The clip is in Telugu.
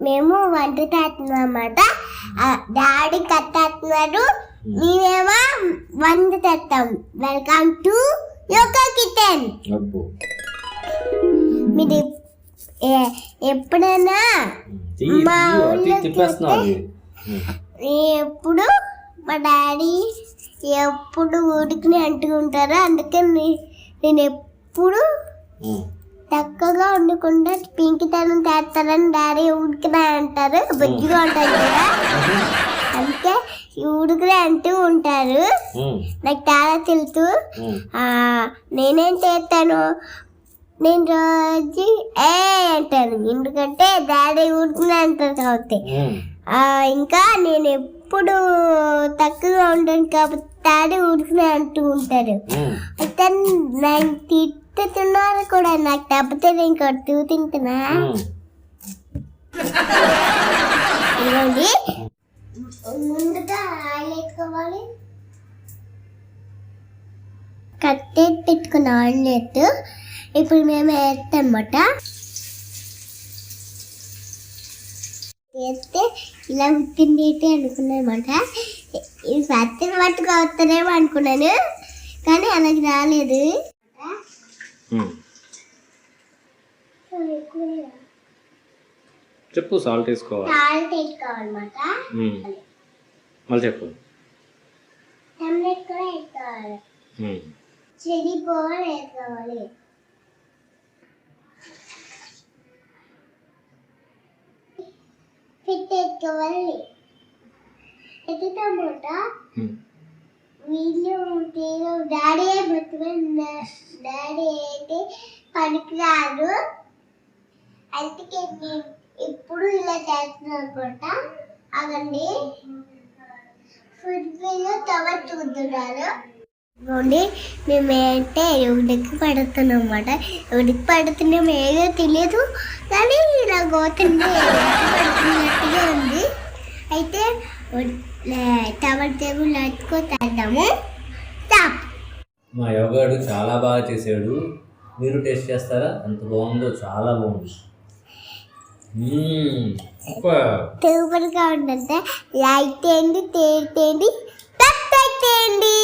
మేము వంట చేస్తున్నాం అన్నమాట. డాడీ కట్టేస్తున్నారు, మేమేమో వంట చేస్తాం. Welcome to yoga kitchen. మీరు ఎప్పుడైనా మా ఎప్పుడు మా డాడీ ఎప్పుడు ఉడికిని అంటుకుంటారు, అందుకని నేను ఎప్పుడు చక్కగా వండకుండా పింకితనం చేస్తారని డాడీ ఉడికినా అంటారు, బొగ్గిగా ఉంటారు కదా, అందుకే ఉడికినా అంటూ ఉంటారు. నాకు చాలా తెలుసు. నేనేం చేస్తాను, నేను రోజు అంటాను, ఎందుకంటే డాడీ ఉడికినా అంటారు కాబట్టి. ఇంకా నేను ఎప్పుడు తక్కువగా ఉంటాను కాబట్టి డాడీ ఉడికినా అంటూ ఉంటారు. అయితే నేను తిట్టుతున్నారు కూడా, నాకు తప్పితే నేను కొడుతూ తింటున్నా. ఇవ్వండి, ముందుగా ఆయిల్ వేసుకోవాలి. కట్టేసి పెట్టుకున్న ఆయిల్ ఇప్పుడు మేము వేస్తాం అన్నమాట. వేస్తే ఇలా ఉట్టింది అనుకున్నానమాట. ఇది పత్తి పట్టుకు వస్తారేమో అనుకున్నాను, కానీ అలాగే రాలేదు. చెప్పు. సాల్ట్ వేసుకోవాలి. సాల్ట్ వేసుకోవాలన్నమాట. మళ్ళీ చెప్పు. టమాటో కూడా వేసుకోవాలి. చెడి పౌడర్ వేసుకోవాలి. పెట్టేసుకోవాలి. ఇది టమాటా. వీళ్ళు డాడీ డాడీ అయితే పనికిరాదు, అందుకే ఇప్పుడు ఇలా చేస్తున్నాను అనమాట. అదండి ఫుడ్ టవర్ చూస్తున్నారు. మేమేంటే ఉడికి పడుతున్నాం అన్నమాట. ఉడికి పడుతున్నాం ఏదో తెలియదు, కానీ ఇలా గోతుంది పడుతున్నట్టుగా ఉంది. అయితే టవర్ టేబుల్ అతుకోతాము. మా యోగాడు చాలా బాగా చేసాడు. మీరు టేస్ట్ చేస్తారా? ఎంత బాగుందో, చాలా బాగుంది. సూపర్గా ఉంటుంది. లైక్ చేయండి, షేర్ చేయండి, సబ్స్క్రైబ్ చేయండి.